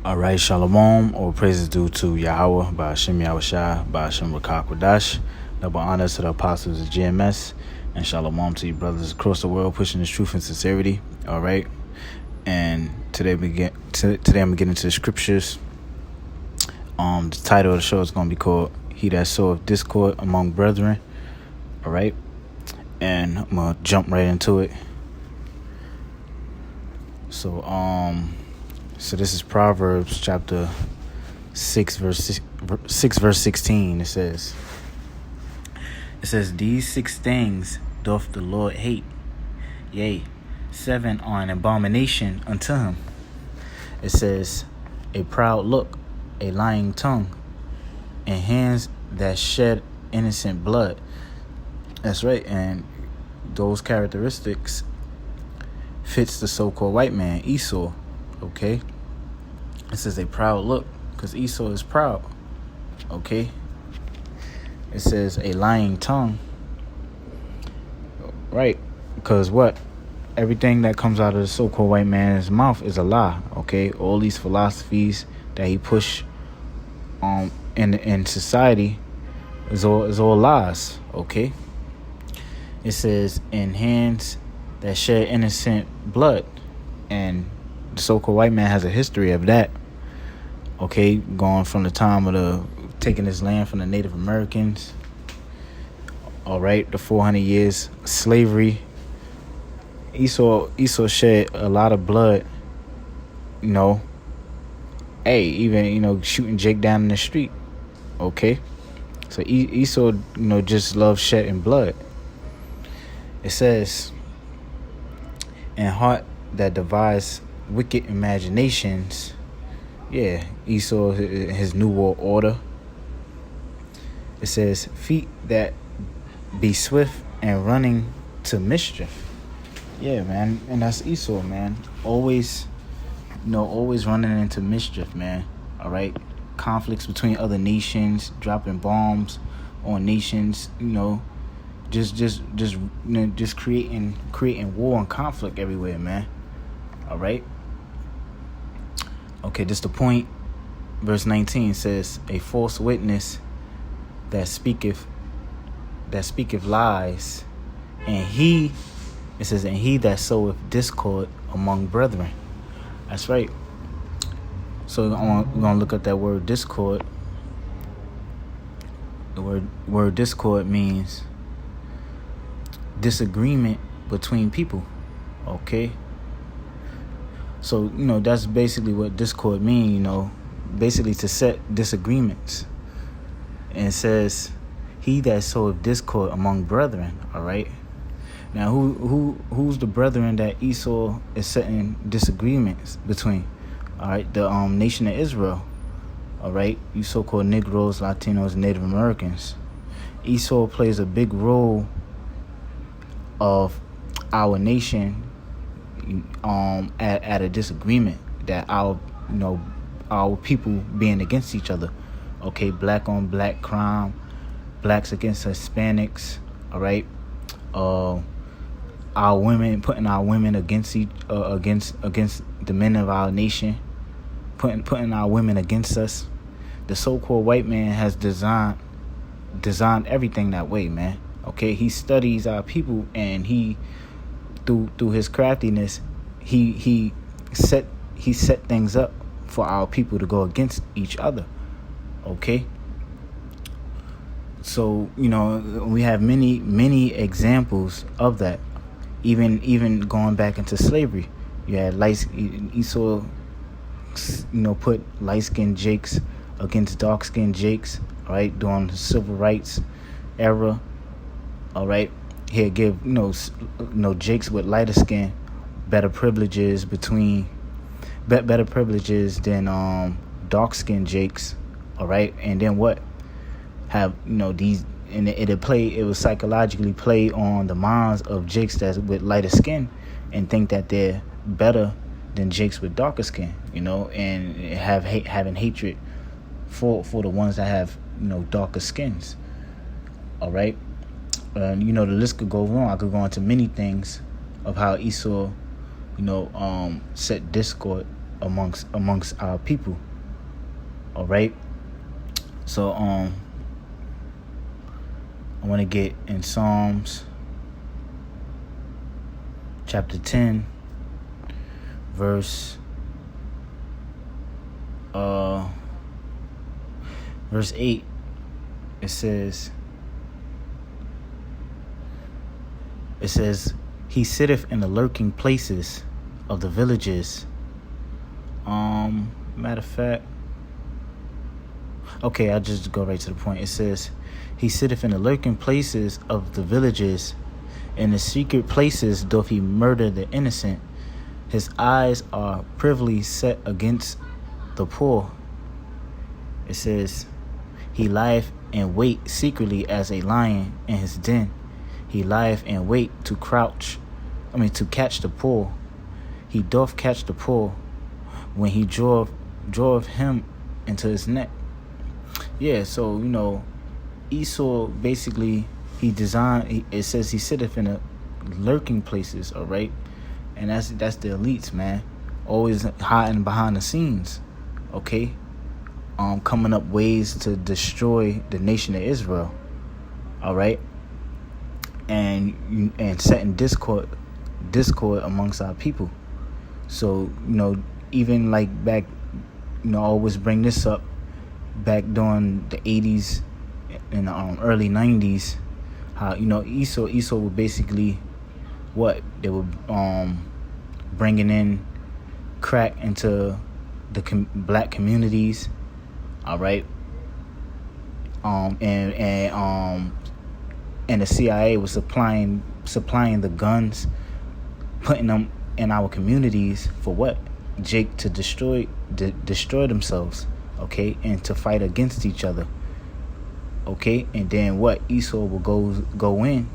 All right, Shalom, all praises due to Yahweh, by Hashem Yahushua, by Hashem Rakakwadash. Double honors to the apostles of GMS, and Shalom to you brothers across the world pushing this truth and sincerity. All right, and today I'm gonna get into the scriptures. The title of the show is gonna be called "He That Soweth Discord Among Brethren." All right, and I'm gonna jump right into it. So this is Proverbs chapter 6 verse 16. It says, "These 6 things doth the Lord hate, yea, 7 are an abomination unto him." It says, "A proud look, a lying tongue, and hands that shed innocent blood." That's right, and those characteristics fits the so-called white man, Esau. Okay, it says a proud look, because Esau is proud. Okay, it says a lying tongue, right? Because what? Everything that comes out of the so-called white man's mouth is a lie. Okay, all these philosophies that he push in society is all lies. Okay, it says in hands that shed innocent blood, and the so-called white man has a history of that. Okay, going from the time of taking this land from the Native Americans. All right, the 400 years slavery. Esau shed a lot of blood. Even shooting Jake down in the street. Okay, so Esau just loves shedding blood. It says, "And heart that devise wicked imaginations." Yeah, Esau, his new world order. It says, "Feet that be swift and running to mischief." Yeah, man, and that's Esau, man. Always running into mischief, man. All right, conflicts between other nations, dropping bombs on nations. Just creating war and conflict everywhere, man. All right. Okay, this the point. Verse 19 says, "A false witness that speaketh lies, and he that soweth discord among brethren." That's right. So we're gonna look at that word discord. The word discord means disagreement between people. Okay, so that's basically what discord means. Basically to set disagreements. And it says, "He that soweth discord among brethren." All right, now who's the brethren that Esau is setting disagreements between? All right, the nation of Israel. All right, you so-called Negroes, Latinos, and Native Americans. Esau plays a big role of our nation at a disagreement, that our people being against each other. Okay, black on black crime, blacks against Hispanics. All right, our women, putting our women against the men of our nation, putting our women against us. The so-called white man has designed everything that way, man. Okay, he studies our people, and he through his craftiness, he set things up for our people to go against each other. Okay, so we have many examples of that. Even going back into slavery, you had Esau, put light-skinned Jakes against dark-skinned Jakes. All right, during the civil rights era. All right, he'll give Jakes with lighter skin better privileges than dark-skinned Jakes. All right, and then what? Have these, and it will psychologically play on the minds of Jakes that's with lighter skin, and think that they're better than Jakes with darker skin. And having hatred for the ones that have darker skins. All right. The list could go on. I could go into many things of how Esau, set discord amongst our people. All right. So I want to get in Psalms chapter 10, verse 8. It says, he sitteth in the lurking places of the villages. Matter of fact, okay, I'll just go right to the point. It says, he sitteth in the lurking places of the villages. In the secret places doth he murder the innocent. His eyes are privily set against the poor. It says, he lieth in wait secretly as a lion in his den. He lieth in wait to catch the poor. He doth catch the poor when he draweth him into his net. Yeah, so, Esau basically, it says he sitteth in the lurking places, all right? And that's the elites, man. Always hiding behind the scenes, okay? Coming up ways to destroy the nation of Israel, all right? And setting discord amongst our people. So, even like back, I always bring this up, back during the 80s and the early 90s, how, Esau would basically, they were bringing in crack into the black communities, all right? And the CIA was supplying the guns, putting them in our communities for what? Jake to destroy themselves, okay, and to fight against each other, okay. And then what? Esau will go in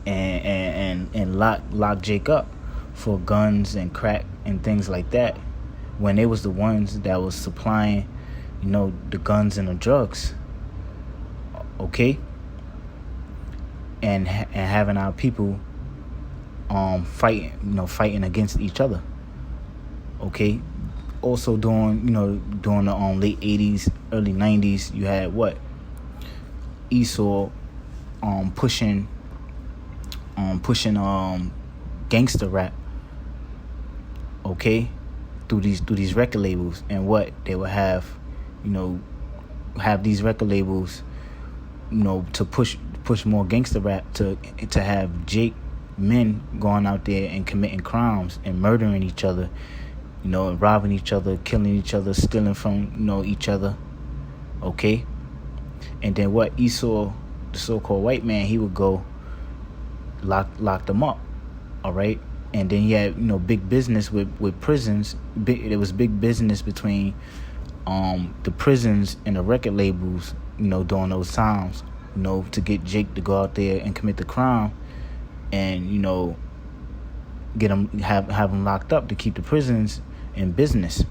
and lock Jake up for guns and crack and things like that, when they was the ones that was supplying, the guns and the drugs, okay. And having our people fighting against each other, okay. Also during the late 80s, early 90s, you had what? Esau pushing gangster rap, okay, through these record labels. And what they would have these record labels, to push more gangster rap, to have Jake men going out there and committing crimes and murdering each other, and robbing each other, killing each other, stealing from each other, okay. And then what? Esau, the so-called white man, he would go lock them up, all right. And then you had big business with prisons. There was big business between the prisons and the record labels, during those times, to get Jake to go out there and commit the crime, and get him, have him locked up to keep the prisons in business,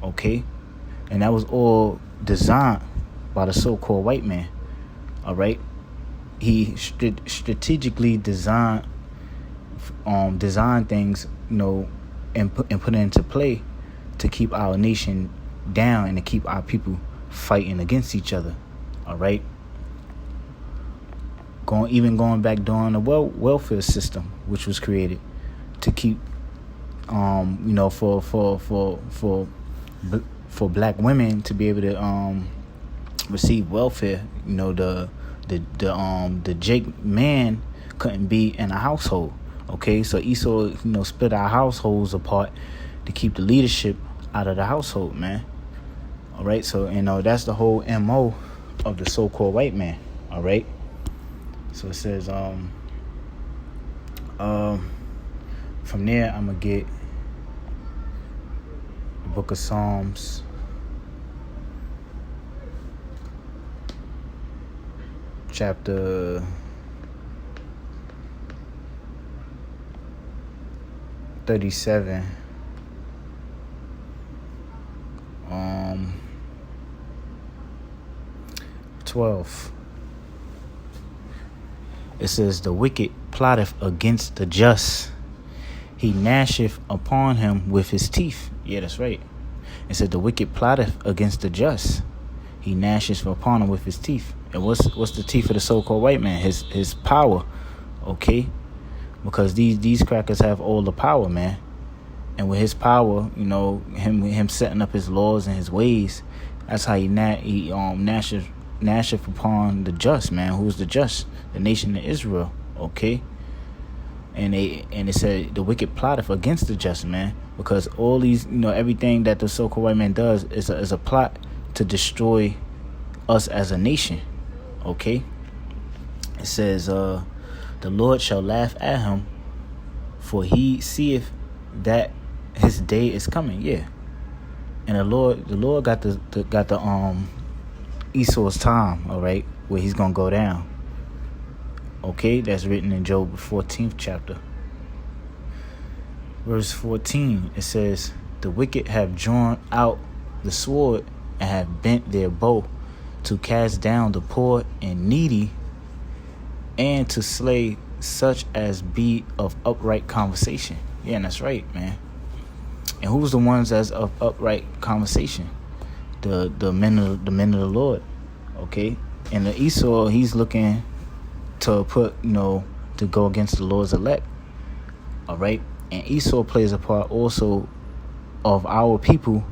okay. And that was all designed by the so-called white man, all right. He strategically designed things, and put it into play to keep our nation down and to keep our people fighting against each other, all right. Going back during the welfare system, which was created to keep, for black women to be able to receive welfare. The Jake man couldn't be in a household, okay. So Esau, split our households apart to keep the leadership out of the household, man. All right. So that's the whole MO of the so-called white man. All right. So it says from there I'm gonna get the book of Psalms, chapter 37, 12. It says, the wicked plotteth against the just. he gnasheth upon him with his teeth. Yeah, that's right. It said the wicked plotteth against the just. He gnasheth upon him with his teeth. And what's the teeth of the so-called white man? His power. Okay? Because these crackers have all the power, man. And with his power, him setting up his laws and his ways, that's how he gnasheth upon the just, man. Who's the just? The nation of Israel. Okay? And it said the wicked plotteth against the just, man, because all these, everything that the so-called white man does is a plot to destroy us as a nation. Okay? It says, the Lord shall laugh at him, for he seeth that his day is coming. Yeah. And the Lord got the Esau's time, all right, where he's gonna go down. Okay, that's written in Job 14th chapter. Verse 14, it says, the wicked have drawn out the sword and have bent their bow to cast down the poor and needy, and to slay such as be of upright conversation. Yeah, and that's right, man. And who's the ones that's of upright conversation? The men of the Lord. Okay? And the Esau, he's looking to put, to go against the Lord's elect. All right? And Esau plays a part also of our people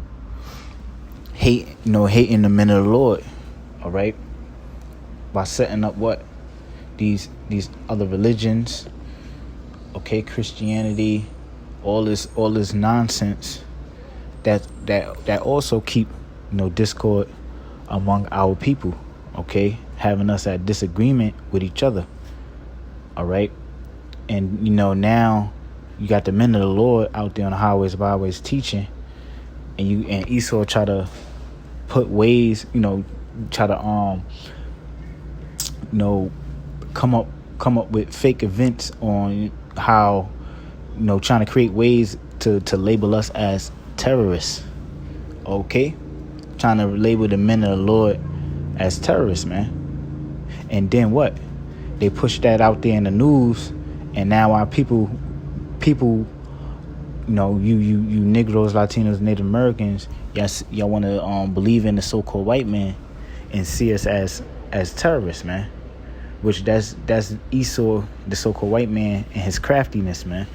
hating the men of the Lord. All right? By setting up what? These other religions. Okay, Christianity, all this nonsense that also keep, discord among our people. Okay? Having us at disagreement with each other. All right? And now you got the men of the Lord out there on the highways, byways teaching, and Esau try to put ways, try to come up with fake events on how, trying to create ways to label us as terrorists. Okay? Trying to label the men of the Lord as terrorists, man. And then what? They push that out there in the news, and now our people, you Negroes, Latinos, Native Americans, yes, y'all want to believe in the so-called white man and see us as terrorists, man. Which that's Esau, the so-called white man, and his craftiness, man.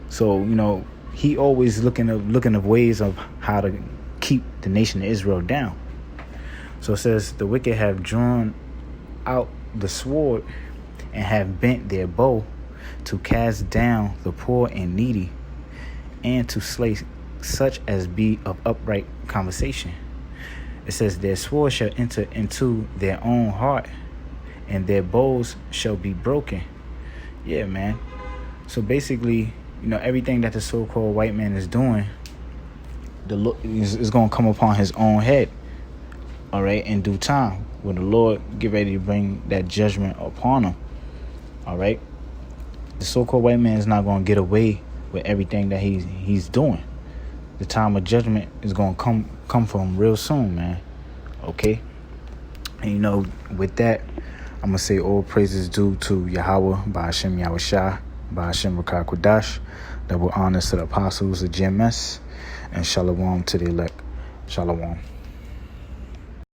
So he always looking of ways of how to keep the nation of Israel down. So it says the wicked have drawn out the sword and have bent their bow to cast down the poor and needy, and to slay such as be of upright conversation. It says their sword shall enter into their own heart, and their bows shall be broken. Yeah, man. So basically, everything that the so-called white man is doing, is going to come upon his own head. All right, in due time, when the Lord get ready to bring that judgment upon him. All right, the so-called white man is not going to get away with everything that he's doing. The time of judgment is going to come for him real soon, man. Okay, and with that, I'm going to say all praises due to Yahweh, Ba'ashem Yahushua, Ba'ashem Rakah Kodash, double honors to the apostles of GMS, and shalom to the elect. Shalom.